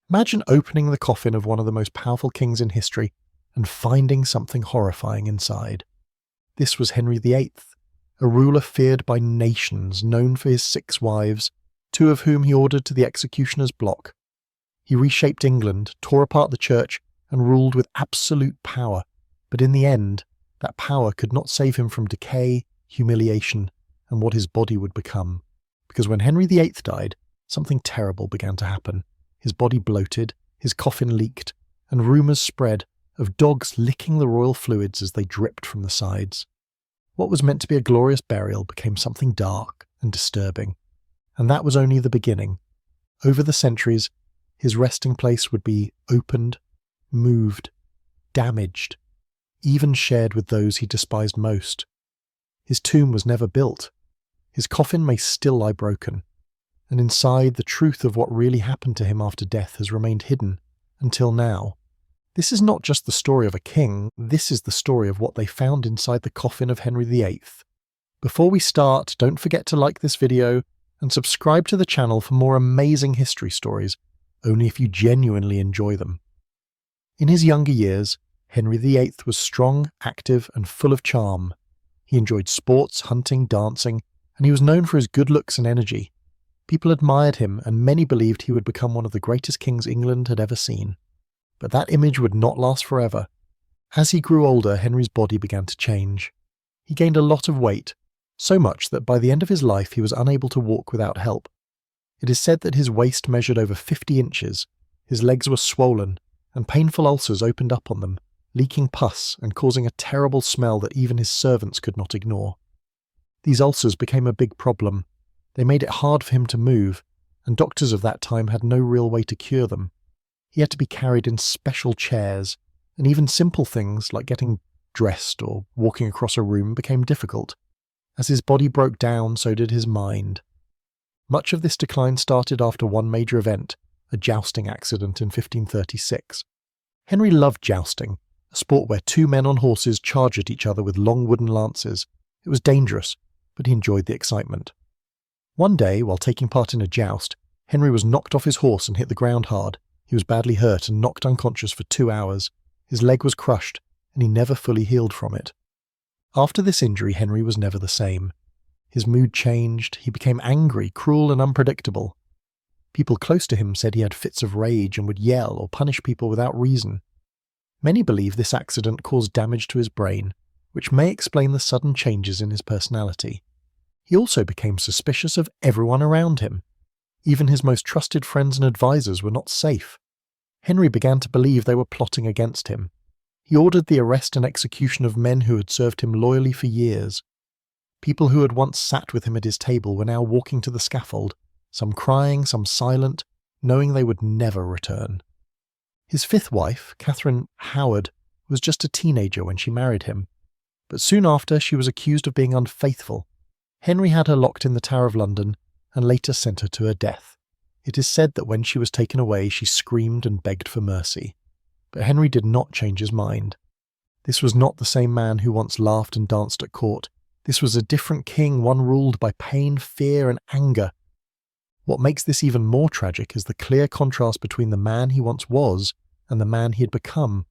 Imagine opening the coffin of one of the most powerful kings in history and finding something horrifying inside. This was Henry VIII, a ruler feared by nations, known for his 6 wives, 2 of whom he ordered to the executioner's block. He reshaped England, tore apart the church, and ruled with absolute power, but in the end, that power could not save him from decay, humiliation, and what his body would become. Because when Henry VIII died, something terrible began to happen. His body bloated, his coffin leaked, and rumours spread of dogs licking the royal fluids as they dripped from the sides. What was meant to be a glorious burial became something dark and disturbing. And that was only the beginning. Over the centuries, his resting place would be opened, moved, damaged, even shared with those he despised most. His tomb was never built. His coffin may still lie broken, and inside the truth of what really happened to him after death has remained hidden until now. This is not just the story of a king, this is the story of what they found inside the coffin of Henry VIII. Before we start, don't forget to like this video and subscribe to the channel for more amazing history stories, only if you genuinely enjoy them. In his younger years, Henry VIII was strong, active, and full of charm. He enjoyed sports, hunting, dancing, and he was known for his good looks and energy. People admired him, and many believed he would become one of the greatest kings England had ever seen. But that image would not last forever. As he grew older, Henry's body began to change. He gained a lot of weight, so much that by the end of his life he was unable to walk without help. It is said that his waist measured over 50 inches, his legs were swollen, and painful ulcers opened up on them, leaking pus and causing a terrible smell that even his servants could not ignore. These ulcers became a big problem. They made it hard for him to move, and doctors of that time had no real way to cure them. He had to be carried in special chairs, and even simple things like getting dressed or walking across a room became difficult. As his body broke down, so did his mind. Much of this decline started after one major event, a jousting accident in 1536. Henry loved jousting, a sport where 2 men on horses charged at each other with long wooden lances. It was dangerous, but he enjoyed the excitement. One day, while taking part in a joust, Henry was knocked off his horse and hit the ground hard. He was badly hurt and knocked unconscious for 2 hours. His leg was crushed, and he never fully healed from it. After this injury, Henry was never the same. His mood changed, he became angry, cruel, and unpredictable. People close to him said he had fits of rage and would yell or punish people without reason. Many believe this accident caused damage to his brain, which may explain the sudden changes in his personality. He also became suspicious of everyone around him. Even his most trusted friends and advisors were not safe. Henry began to believe they were plotting against him. He ordered the arrest and execution of men who had served him loyally for years. People who had once sat with him at his table were now walking to the scaffold, some crying, some silent, knowing they would never return. His 5th wife, Catherine Howard, was just a teenager when she married him, but soon after she was accused of being unfaithful. Henry had her locked in the Tower of London and later sent her to her death. It is said that when she was taken away, she screamed and begged for mercy. But Henry did not change his mind. This was not the same man who once laughed and danced at court. This was a different king, one ruled by pain, fear, and anger. What makes this even more tragic is the clear contrast between the man he once was and the man he had become.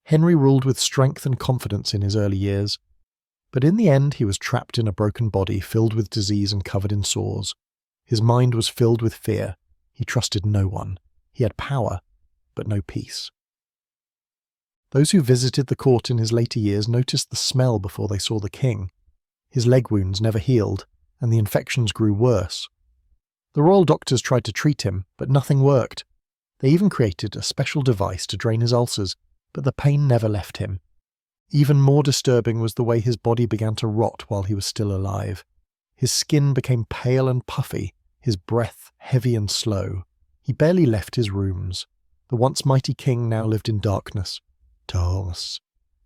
Henry ruled with strength and confidence in his early years, but in the end he was trapped in a broken body filled with disease and covered in sores. His mind was filled with fear. He trusted no one. He had power, but no peace. Those who visited the court in his later years noticed the smell before they saw the king. His leg wounds never healed, and the infections grew worse. The royal doctors tried to treat him, but nothing worked. They even created a special device to drain his ulcers, but the pain never left him. Even more disturbing was the way his body began to rot while he was still alive. His skin became pale and puffy, his breath heavy and slow. He barely left his rooms. The once mighty king now lived in darkness,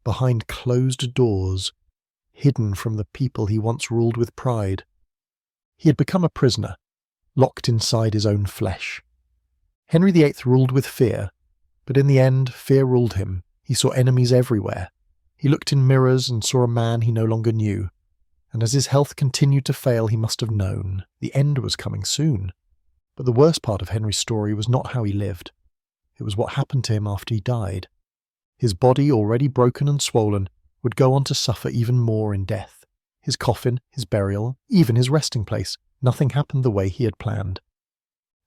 behind closed doors, hidden from the people he once ruled with pride. He had become a prisoner, locked inside his own flesh. Henry VIII ruled with fear, but in the end, fear ruled him. He saw enemies everywhere. He looked in mirrors and saw a man he no longer knew. And as his health continued to fail, he must have known the end was coming soon. But the worst part of Henry's story was not how he lived. It was what happened to him after he died. His body, already broken and swollen, would go on to suffer even more in death. His coffin, his burial, even his resting place, nothing happened the way he had planned.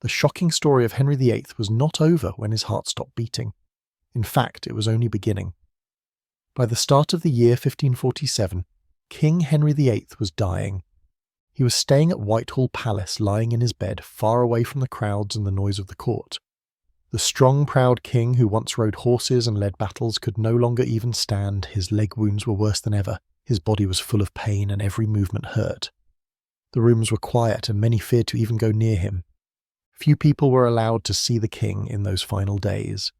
The shocking story of Henry VIII was not over when his heart stopped beating. In fact, it was only beginning. By the start of the year 1547, King Henry VIII was dying. He was staying at Whitehall Palace, lying in his bed, far away from the crowds and the noise of the court. The strong, proud king who once rode horses and led battles could no longer even stand. His leg wounds were worse than ever. His body was full of pain and every movement hurt. The rooms were quiet and many feared to even go near him. Few people were allowed to see the king in those final days.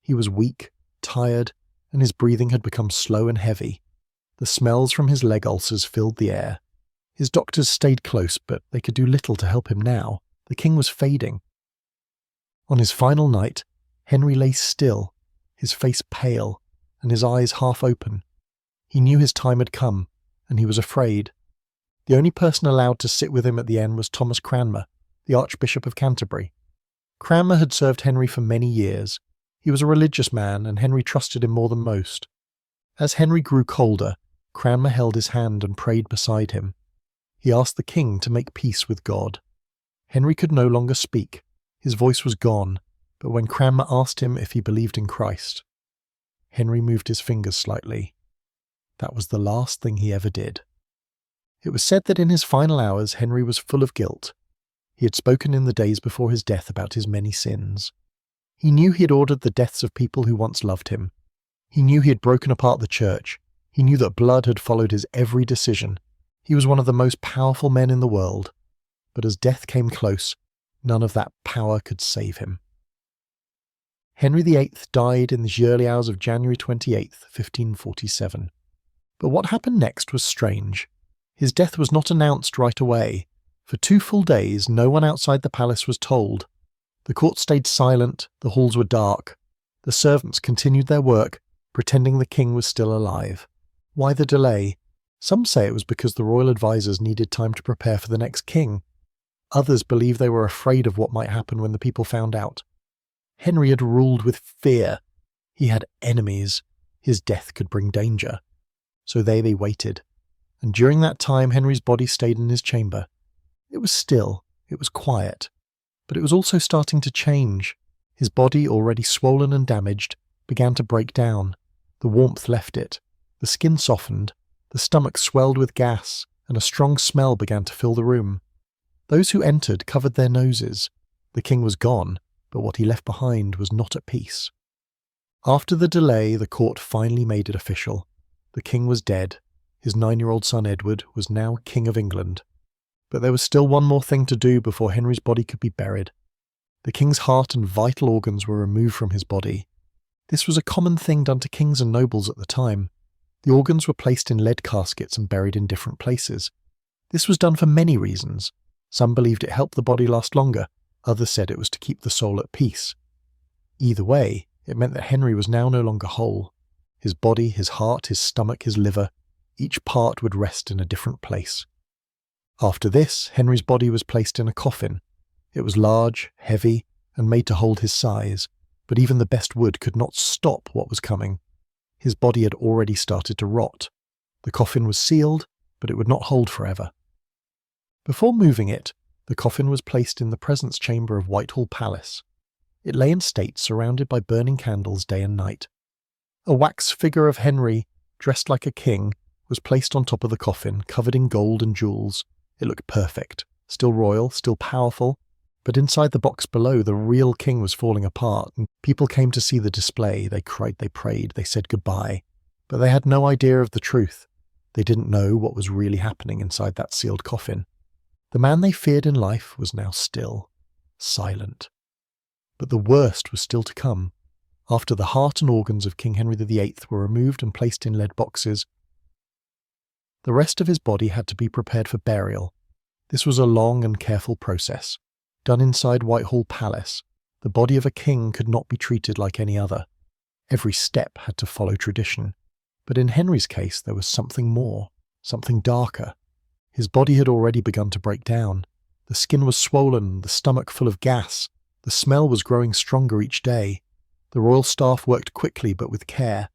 He was weak, tired, and his breathing had become slow and heavy. The smells from his leg ulcers filled the air. His doctors stayed close, but they could do little to help him now. The king was fading. On his final night, Henry lay still, his face pale, and his eyes half open. He knew his time had come, and he was afraid. The only person allowed to sit with him at the end was Thomas Cranmer, the Archbishop of Canterbury. Cranmer had served Henry for many years. He was a religious man, and Henry trusted him more than most. As Henry grew colder, Cranmer held his hand and prayed beside him. He asked the king to make peace with God. Henry could no longer speak. His voice was gone, but when Cranmer asked him if he believed in Christ, Henry moved his fingers slightly. That was the last thing he ever did. It was said that in his final hours Henry was full of guilt. He had spoken in the days before his death about his many sins. He knew he had ordered the deaths of people who once loved him. He knew he had broken apart the church. He knew that blood had followed his every decision. He was one of the most powerful men in the world. But as death came close, none of that power could save him. Henry VIII died in the early hours of January 28, 1547. But what happened next was strange. His death was not announced right away. For 2 full days, no one outside the palace was told. The court stayed silent, the halls were dark. The servants continued their work, pretending the king was still alive. Why the delay? Some say it was because the royal advisers needed time to prepare for the next king. Others believe they were afraid of what might happen when the people found out. Henry had ruled with fear. He had enemies. His death could bring danger. So they waited. And during that time, Henry's body stayed in his chamber. It was still. It was quiet. But it was also starting to change. His body, already swollen and damaged, began to break down. The warmth left it. The skin softened. The stomach swelled with gas, and a strong smell began to fill the room. Those who entered covered their noses. The king was gone, but what he left behind was not at peace. After the delay, the court finally made it official. The king was dead. His 9-year-old son Edward was now King of England. But there was still one more thing to do before Henry's body could be buried. The king's heart and vital organs were removed from his body. This was a common thing done to kings and nobles at the time. The organs were placed in lead caskets and buried in different places. This was done for many reasons. Some believed it helped the body last longer, others said it was to keep the soul at peace. Either way, it meant that Henry was now no longer whole. His body, his heart, his stomach, his liver, each part would rest in a different place. After this, Henry's body was placed in a coffin. It was large, heavy, and made to hold his size, but even the best wood could not stop what was coming. His body had already started to rot. The coffin was sealed, but it would not hold forever. Before moving it, the coffin was placed in the presence chamber of Whitehall Palace. It lay in state, surrounded by burning candles day and night. A wax figure of Henry, dressed like a king, was placed on top of the coffin, covered in gold and jewels. It looked perfect, still royal, still powerful, but inside the box below, the real king was falling apart, and people came to see the display. They cried, they prayed, they said goodbye, but they had no idea of the truth. They didn't know what was really happening inside that sealed coffin. The man they feared in life was now still, silent. But the worst was still to come. After the heart and organs of King Henry VIII were removed and placed in lead boxes, the rest of his body had to be prepared for burial. This was a long and careful process, done inside Whitehall Palace. The body of a king could not be treated like any other. Every step had to follow tradition. But in Henry's case, there was something more, something darker. His body had already begun to break down. The skin was swollen, the stomach full of gas. The smell was growing stronger each day. The royal staff worked quickly but with care.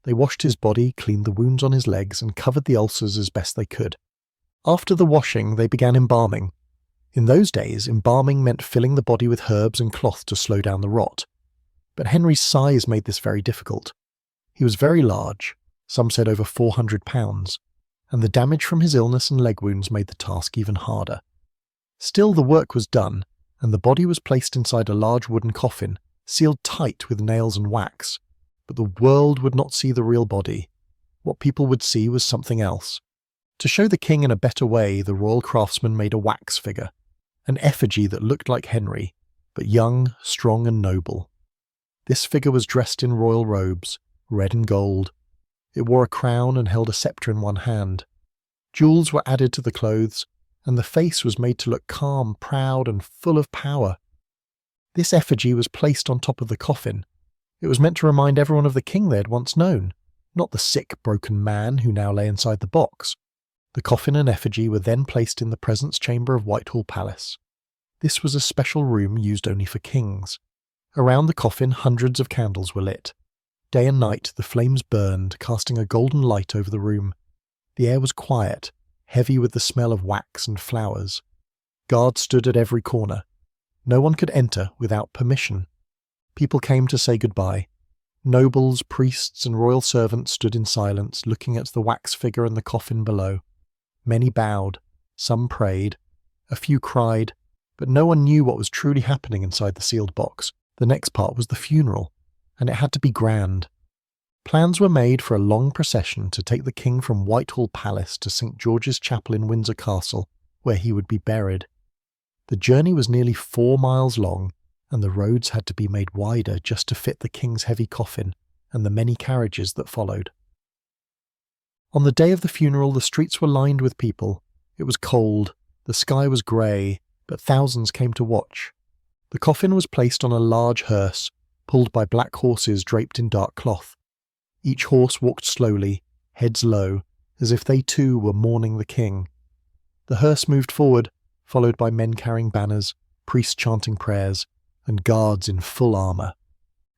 They washed his body, cleaned the wounds on his legs, and covered the ulcers as best they could. After the washing, they began embalming. In those days, embalming meant filling the body with herbs and cloth to slow down the rot. But Henry's size made this very difficult. He was very large, some said over 400 pounds, and the damage from his illness and leg wounds made the task even harder. Still, the work was done, and the body was placed inside a large wooden coffin, sealed tight with nails and wax. But the world would not see the real body. What people would see was something else. To show the king in a better way, the royal craftsman made a wax figure, an effigy that looked like Henry, but young, strong and noble. This figure was dressed in royal robes, red and gold. It wore a crown and held a sceptre in one hand. Jewels were added to the clothes, and the face was made to look calm, proud, and full of power. This effigy was placed on top of the coffin. It was meant to remind everyone of the king they had once known, not the sick, broken man who now lay inside the box. The coffin and effigy were then placed in the presence chamber of Whitehall Palace. This was a special room used only for kings. Around the coffin, hundreds of candles were lit. Day and night, the flames burned, casting a golden light over the room. The air was quiet, heavy with the smell of wax and flowers. Guards stood at every corner. No one could enter without permission. People came to say goodbye. Nobles, priests, and royal servants stood in silence, looking at the wax figure and the coffin below. Many bowed, some prayed, a few cried, but no one knew what was truly happening inside the sealed box. The next part was the funeral, and it had to be grand. Plans were made for a long procession to take the king from Whitehall Palace to St. George's Chapel in Windsor Castle, where he would be buried. The journey was nearly 4 miles long, and the roads had to be made wider just to fit the king's heavy coffin and the many carriages that followed. On the day of the funeral, the streets were lined with people. It was cold, the sky was grey, but thousands came to watch. The coffin was placed on a large hearse, pulled by black horses draped in dark cloth. Each horse walked slowly, heads low, as if they too were mourning the king. The hearse moved forward, followed by men carrying banners, priests chanting prayers, and guards in full armour.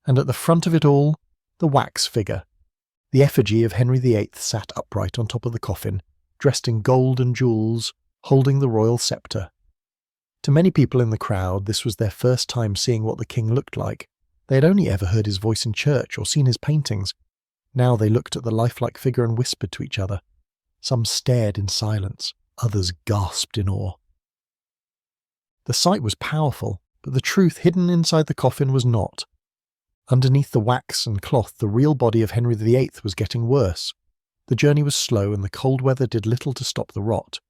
And at the front of it all, the wax figure. The effigy of Henry VIII sat upright on top of the coffin, dressed in gold and jewels, holding the royal sceptre. To many people in the crowd, this was their first time seeing what the king looked like. They had only ever heard his voice in church or seen his paintings. Now they looked at the lifelike figure and whispered to each other. Some stared in silence, others gasped in awe. The sight was powerful, but the truth hidden inside the coffin was not. Underneath the wax and cloth, the real body of Henry VIII was getting worse. The journey was slow and the cold weather did little to stop the rot.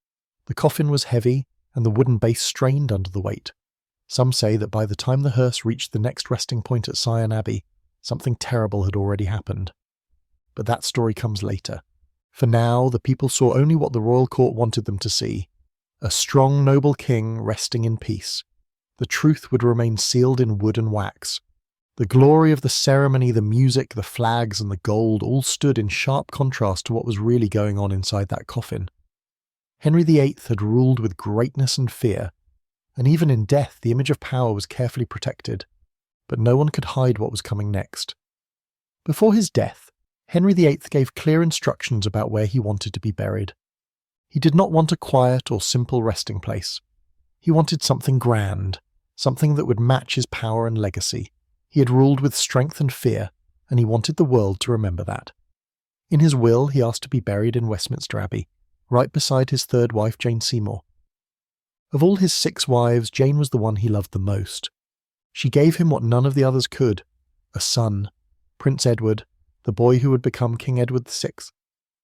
The coffin was heavy and the wooden base strained under the weight. Some say that by the time the hearse reached the next resting point at Sion Abbey, something terrible had already happened. But that story comes later. For now, the people saw only what the royal court wanted them to see. A strong, noble king resting in peace. The truth would remain sealed in wood and wax. The glory of the ceremony, the music, the flags, and the gold all stood in sharp contrast to what was really going on inside that coffin. Henry VIII had ruled with greatness and fear, and even in death the image of power was carefully protected, but no one could hide what was coming next. Before his death, Henry VIII gave clear instructions about where he wanted to be buried. He did not want a quiet or simple resting place. He wanted something grand, something that would match his power and legacy. He had ruled with strength and fear, and he wanted the world to remember that. In his will, he asked to be buried in Westminster Abbey, right beside his third wife, Jane Seymour. Of all his 6 wives, Jane was the one he loved the most. She gave him what none of the others could, a son, Prince Edward, the boy who would become King Edward VI.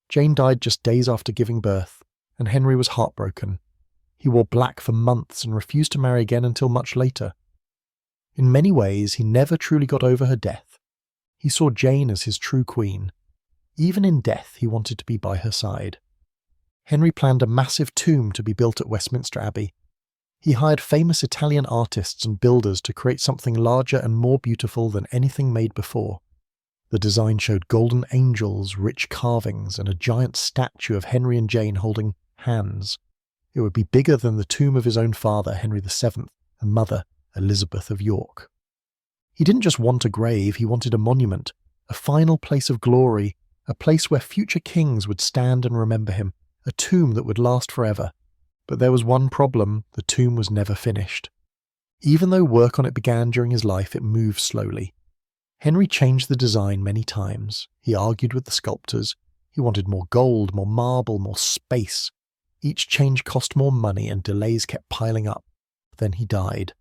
Jane died just days after giving birth, and Henry was heartbroken. He wore black for months and refused to marry again until much later. In many ways, he never truly got over her death. He saw Jane as his true queen. Even in death, he wanted to be by her side. Henry planned a massive tomb to be built at Westminster Abbey. He hired famous Italian artists and builders to create something larger and more beautiful than anything made before. The design showed golden angels, rich carvings, and a giant statue of Henry and Jane holding hands. It would be bigger than the tomb of his own father, Henry VII, and mother, Elizabeth of York. He didn't just want a grave, he wanted a monument, a final place of glory, a place where future kings would stand and remember him, a tomb that would last forever. But there was one problem: the tomb was never finished. Even though work on it began during his life, it moved slowly. Henry changed the design many times. He argued with the sculptors. He wanted more gold, more marble, more space. Each change cost more money and delays kept piling up. Then he died.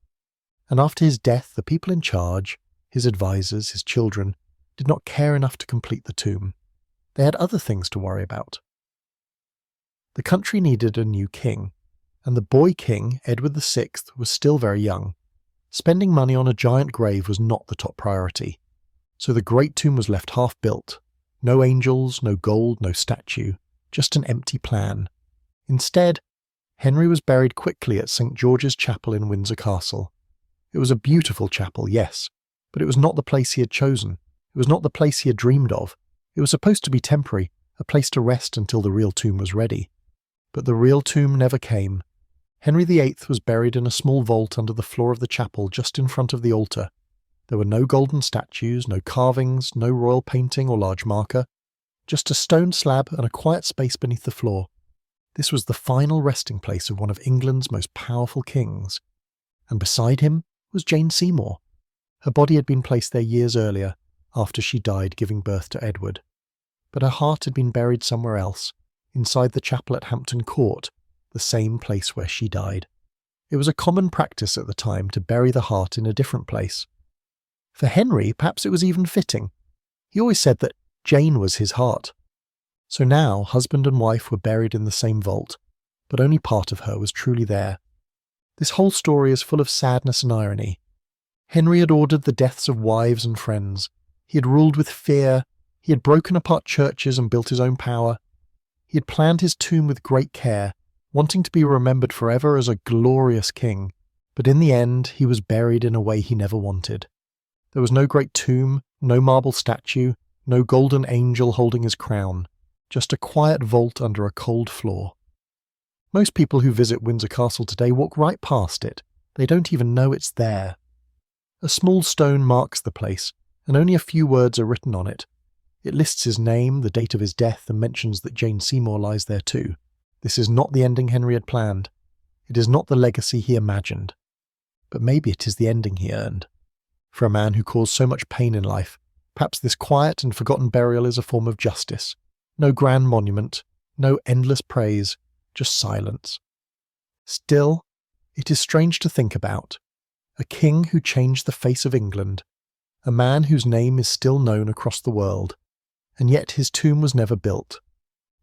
And after his death, the people in charge, his advisors, his children, did not care enough to complete the tomb. They had other things to worry about. The country needed a new king, and the boy king, Edward VI, was still very young. Spending money on a giant grave was not the top priority. So the great tomb was left half-built. No angels, no gold, no statue, just an empty plan. Instead, Henry was buried quickly at St. George's Chapel in Windsor Castle. It was a beautiful chapel, yes, but it was not the place he had chosen. It was not the place he had dreamed of. It was supposed to be temporary, a place to rest until the real tomb was ready. But the real tomb never came. Henry VIII was buried in a small vault under the floor of the chapel just in front of the altar. There were no golden statues, no carvings, no royal painting or large marker, just a stone slab and a quiet space beneath the floor. This was the final resting place of one of England's most powerful kings. And beside him was Jane Seymour. Her body had been placed there years earlier, after she died giving birth to Edward. But her heart had been buried somewhere else, inside the chapel at Hampton Court, the same place where she died. It was a common practice at the time to bury the heart in a different place. For Henry, perhaps it was even fitting. He always said that Jane was his heart. So now, husband and wife were buried in the same vault, but only part of her was truly there. This whole story is full of sadness and irony. Henry had ordered the deaths of wives and friends. He had ruled with fear. He had broken apart churches and built his own power. He had planned his tomb with great care, wanting to be remembered forever as a glorious king. But in the end, he was buried in a way he never wanted. There was no great tomb, no marble statue, no golden angel holding his crown, just a quiet vault under a cold floor. Most people who visit Windsor Castle today walk right past it. They don't even know it's there. A small stone marks the place, and only a few words are written on it. It lists his name, the date of his death, and mentions that Jane Seymour lies there too. This is not the ending Henry had planned. It is not the legacy he imagined. But maybe it is the ending he earned. For a man who caused so much pain in life, perhaps this quiet and forgotten burial is a form of justice. No grand monument, no endless praise, just silence. Still, it is strange to think about. A king who changed the face of England, a man whose name is still known across the world, and yet his tomb was never built,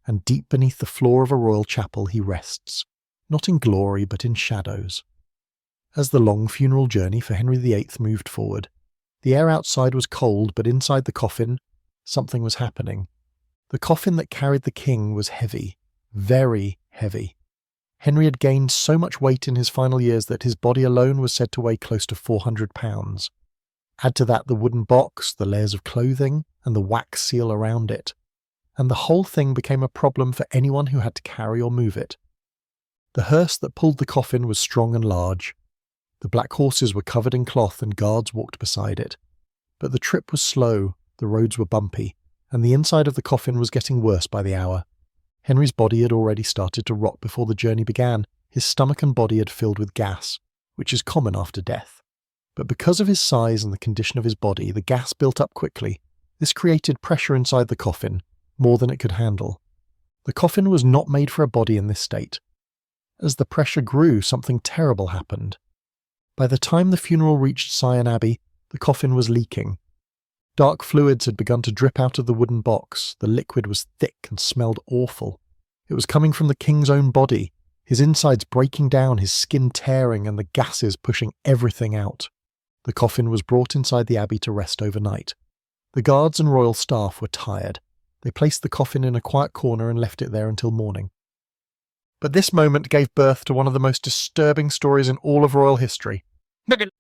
and deep beneath the floor of a royal chapel he rests, not in glory but in shadows. As the long funeral journey for Henry VIII moved forward, the air outside was cold, but inside the coffin, something was happening. The coffin that carried the king was heavy, very heavy. Henry had gained so much weight in his final years that his body alone was said to weigh close to 400 pounds. Add to that the wooden box, the layers of clothing, and the wax seal around it, and the whole thing became a problem for anyone who had to carry or move it. The hearse that pulled the coffin was strong and large. The black horses were covered in cloth and guards walked beside it. But the trip was slow, the roads were bumpy, and the inside of the coffin was getting worse by the hour. Henry's body had already started to rot before the journey began. His stomach and body had filled with gas, which is common after death. But because of his size and the condition of his body, the gas built up quickly. This created pressure inside the coffin, more than it could handle. The coffin was not made for a body in this state. As the pressure grew, something terrible happened. By the time the funeral reached Sion Abbey, the coffin was leaking. Dark fluids had begun to drip out of the wooden box. The liquid was thick and smelled awful. It was coming from the king's own body, his insides breaking down, his skin tearing, and the gases pushing everything out. The coffin was brought inside the abbey to rest overnight. The guards and royal staff were tired. They placed the coffin in a quiet corner and left it there until morning. But this moment gave birth to one of the most disturbing stories in all of royal history.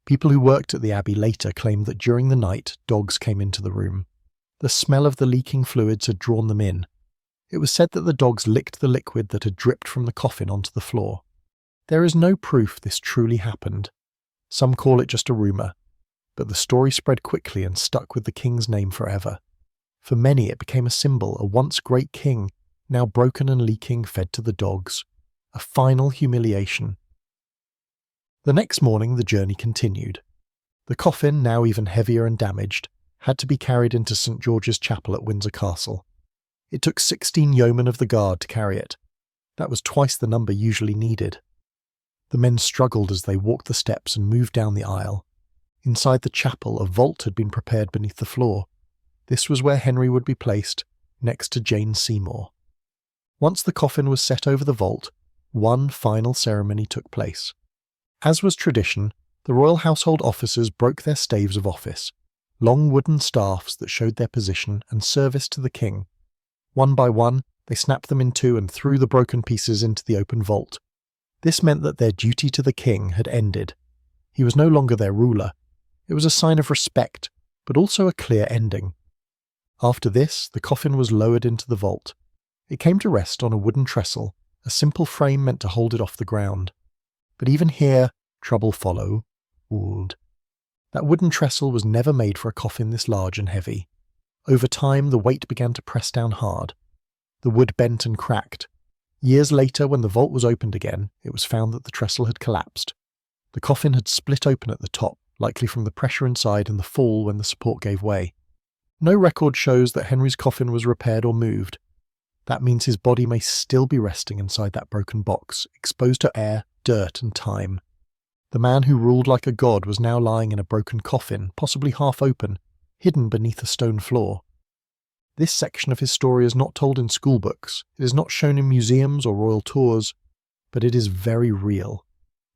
People who worked at the abbey later claimed that during the night, dogs came into the room. The smell of the leaking fluids had drawn them in. It was said that the dogs licked the liquid that had dripped from the coffin onto the floor. There is no proof this truly happened. Some call it just a rumour. but the story spread quickly and stuck with the king's name forever. For many, it became a symbol, a once great king, now broken and leaking, fed to the dogs. A final humiliation. The next morning, the journey continued. The coffin, now even heavier and damaged, had to be carried into St. George's Chapel at Windsor Castle. It took 16 yeomen of the guard to carry it. That was twice the number usually needed. The men struggled as they walked the steps and moved down the aisle. Inside the chapel, a vault had been prepared beneath the floor. This was where Henry would be placed, next to Jane Seymour. Once the coffin was set over the vault, one final ceremony took place. As was tradition, the royal household officers broke their staves of office, long wooden staffs that showed their position and service to the king. One by one, they snapped them in two and threw the broken pieces into the open vault. This meant that their duty to the king had ended. He was no longer their ruler. It was a sign of respect, but also a clear ending. After this, the coffin was lowered into the vault. It came to rest on a wooden trestle, a simple frame meant to hold it off the ground. But even here, trouble followed. That wooden trestle was never made for a coffin this large and heavy. Over time, the weight began to press down hard. The wood bent and cracked. Years later, when the vault was opened again, it was found that the trestle had collapsed. The coffin had split open at the top, likely from the pressure inside and the fall when the support gave way. No record shows that Henry's coffin was repaired or moved. That means his body may still be resting inside that broken box, exposed to air, dirt, and time. The man who ruled like a god was now lying in a broken coffin, possibly half open, hidden beneath a stone floor. This section of his story is not told in schoolbooks, it is not shown in museums or royal tours, but it is very real.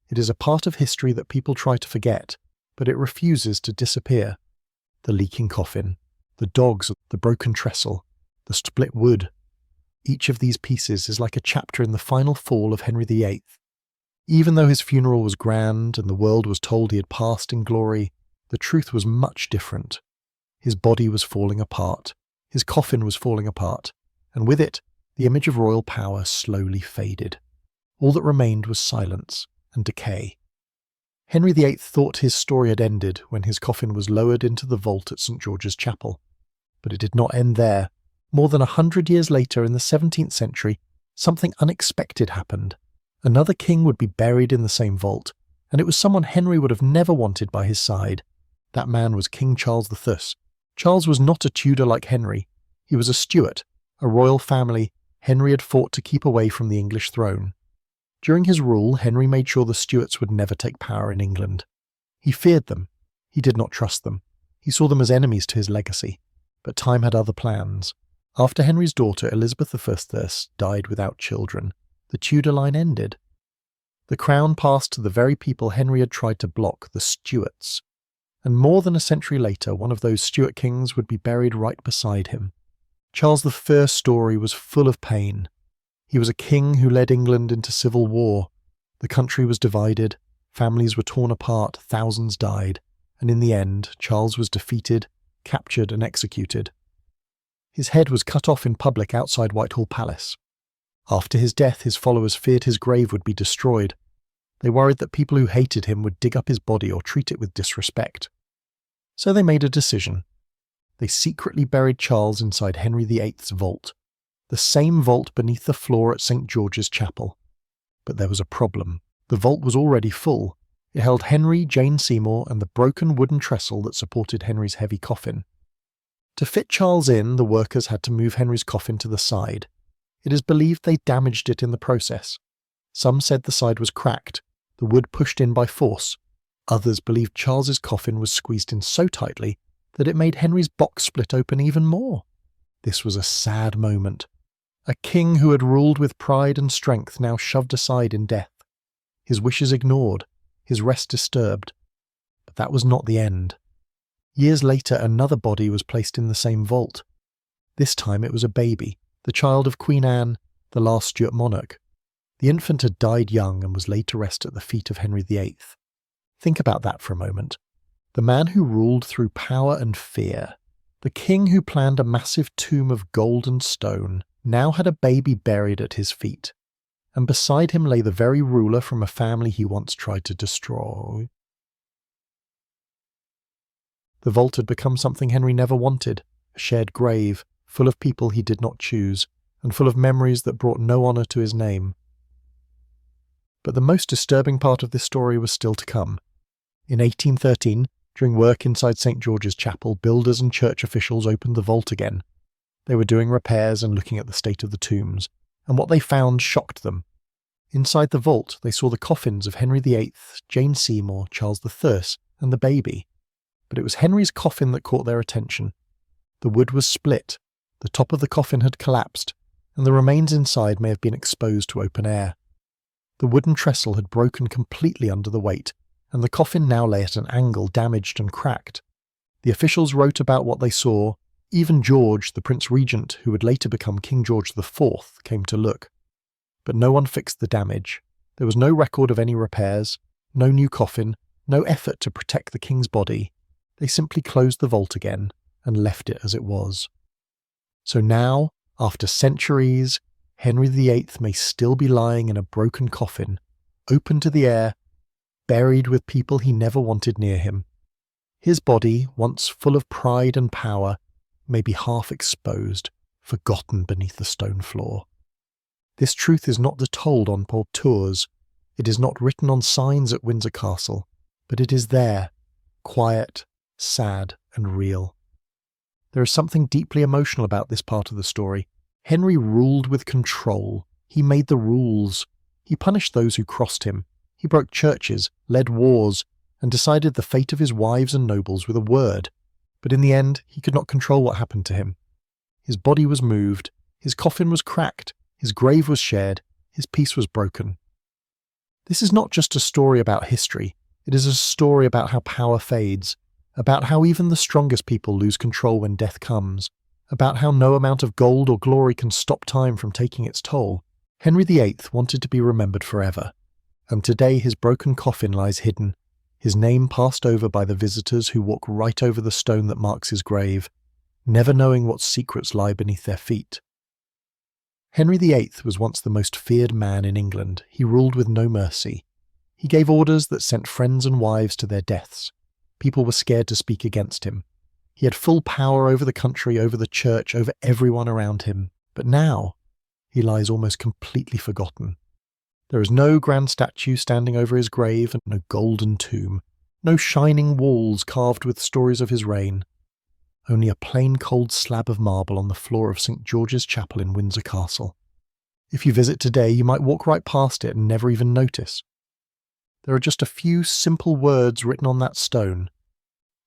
It is a part of history that people try to forget, but it refuses to disappear. The leaking coffin, the dogs, the broken trestle, the split wood. Each of these pieces is like a chapter in the final fall of Henry VIII. Even though his funeral was grand and the world was told he had passed in glory, the truth was much different. His body was falling apart, his coffin was falling apart, and with it, the image of royal power slowly faded. All that remained was silence and decay. Henry VIII thought his story had ended when his coffin was lowered into the vault at St. George's Chapel. But it did not end there. More than 100 years later, in the 17th century, something unexpected happened. Another king would be buried in the same vault, and it was someone Henry would have never wanted by his side. That man was King Charles I. Charles was not a Tudor like Henry. He was a Stuart, a royal family Henry had fought to keep away from the English throne. During his rule, Henry made sure the Stuarts would never take power in England. He feared them. He did not trust them. He saw them as enemies to his legacy. But time had other plans. After Henry's daughter Elizabeth I died without children, the Tudor line ended. The crown passed to the very people Henry had tried to block, the Stuarts. And more than a century later, one of those Stuart kings would be buried right beside him. Charles I's story was full of pain. He was a king who led England into civil war. The country was divided, families were torn apart, thousands died, and in the end, Charles was defeated, captured and executed. His head was cut off in public outside Whitehall Palace. After his death, his followers feared his grave would be destroyed. They worried that people who hated him would dig up his body or treat it with disrespect. So they made a decision. They secretly buried Charles inside Henry VIII's vault, the same vault beneath the floor at St. George's Chapel. But there was a problem. The vault was already full. It held Henry, Jane Seymour, and the broken wooden trestle that supported Henry's heavy coffin. To fit Charles in, the workers had to move Henry's coffin to the side. It is believed they damaged it in the process. Some said the side was cracked, the wood pushed in by force. Others believed Charles's coffin was squeezed in so tightly that it made Henry's box split open even more. This was a sad moment. A king who had ruled with pride and strength now shoved aside in death. His wishes ignored, his rest disturbed. But that was not the end. Years later, another body was placed in the same vault. This time it was a baby, the child of Queen Anne, the last Stuart monarch. The infant had died young and was laid to rest at the feet of Henry VIII. Think about that for a moment. The man who ruled through power and fear, the king who planned a massive tomb of gold and stone, now had a baby buried at his feet. And beside him lay the very ruler from a family he once tried to destroy. The vault had become something Henry never wanted, a shared grave, full of people he did not choose, and full of memories that brought no honour to his name. But the most disturbing part of this story was still to come. In 1813, during work inside St. George's Chapel, builders and church officials opened the vault again. They were doing repairs and looking at the state of the tombs, and what they found shocked them. Inside the vault, they saw the coffins of Henry VIII, Jane Seymour, Charles III, and the baby. But it was Henry's coffin that caught their attention. The wood was split, the top of the coffin had collapsed, and the remains inside may have been exposed to open air. The wooden trestle had broken completely under the weight, and the coffin now lay at an angle, damaged and cracked. The officials wrote about what they saw. Even George, the Prince Regent, who would later become King George IV, came to look. But no one fixed the damage. There was no record of any repairs, no new coffin, no effort to protect the king's body. They simply closed the vault again and left it as it was. So now, after centuries, Henry VIII may still be lying in a broken coffin, open to the air, buried with people he never wanted near him. His body, once full of pride and power, may be half exposed, forgotten beneath the stone floor. This truth is not told on porteurs, it is not written on signs at Windsor Castle, but it is there, quiet, sad, and real. There is something deeply emotional about this part of the story. Henry ruled with control. He made the rules. He punished those who crossed him. He broke churches, led wars, and decided the fate of his wives and nobles with a word. But in the end, he could not control what happened to him. His body was moved, his coffin was cracked, his grave was shared, his peace was broken. This is not just a story about history, it is a story about how power fades, about how even the strongest people lose control when death comes, about how no amount of gold or glory can stop time from taking its toll. Henry VIII wanted to be remembered forever, and today his broken coffin lies hidden, his name passed over by the visitors who walk right over the stone that marks his grave, never knowing what secrets lie beneath their feet. Henry VIII was once the most feared man in England. He ruled with no mercy. He gave orders that sent friends and wives to their deaths. People were scared to speak against him. He had full power over the country, over the church, over everyone around him. But now, he lies almost completely forgotten. There is no grand statue standing over his grave, and no golden tomb, no shining walls carved with stories of his reign. Only a plain cold slab of marble on the floor of St. George's Chapel in Windsor Castle. If you visit today, you might walk right past it and never even notice. There are just a few simple words written on that stone.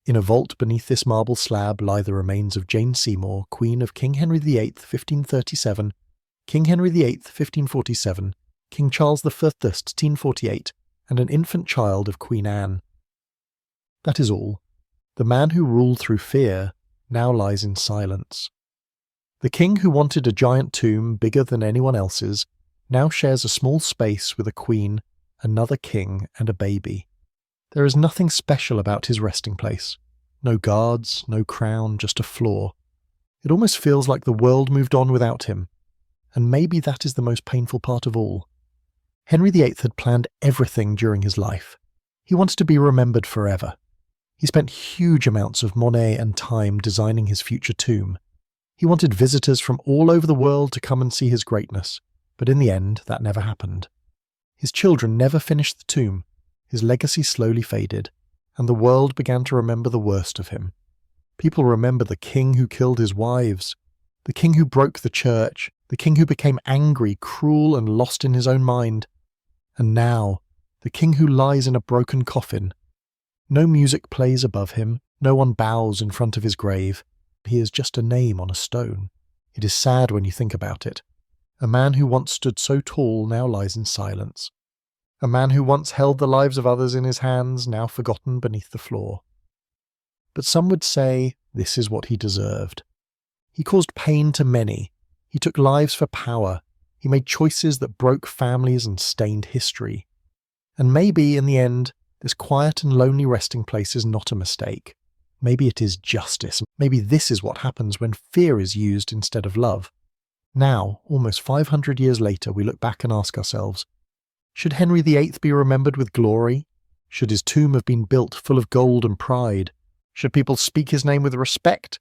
In a vault beneath this marble slab lie the remains of Jane Seymour, Queen of King Henry VIII, 1537, King Henry VIII, 1547, King Charles I, 1648, and an infant child of Queen Anne. That is all. The man who ruled through fear now lies in silence. The king who wanted a giant tomb bigger than anyone else's now shares a small space with a queen, another king, and a baby. There is nothing special about his resting place. No guards, no crown, just a floor. It almost feels like the world moved on without him. And maybe that is the most painful part of all. Henry VIII had planned everything during his life. He wanted to be remembered forever. He spent huge amounts of money and time designing his future tomb. He wanted visitors from all over the world to come and see his greatness, but in the end, that never happened. His children never finished the tomb, his legacy slowly faded, and the world began to remember the worst of him. People remember the king who killed his wives, the king who broke the church, the king who became angry, cruel, and lost in his own mind. And now, the king who lies in a broken coffin. No music plays above him, no one bows in front of his grave. He is just a name on a stone. It is sad when you think about it. A man who once stood so tall now lies in silence. A man who once held the lives of others in his hands, now forgotten beneath the floor. But some would say this is what he deserved. He caused pain to many. He took lives for power. He made choices that broke families and stained history. And maybe, in the end, this quiet and lonely resting place is not a mistake. Maybe it is justice. Maybe this is what happens when fear is used instead of love. Now, almost 500 years later, we look back and ask ourselves, should Henry VIII be remembered with glory? Should his tomb have been built full of gold and pride? Should people speak his name with respect?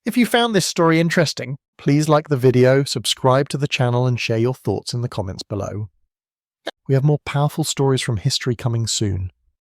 If you found this story interesting, please like the video, subscribe to the channel, and share your thoughts in the comments below. We have more powerful stories from history coming soon.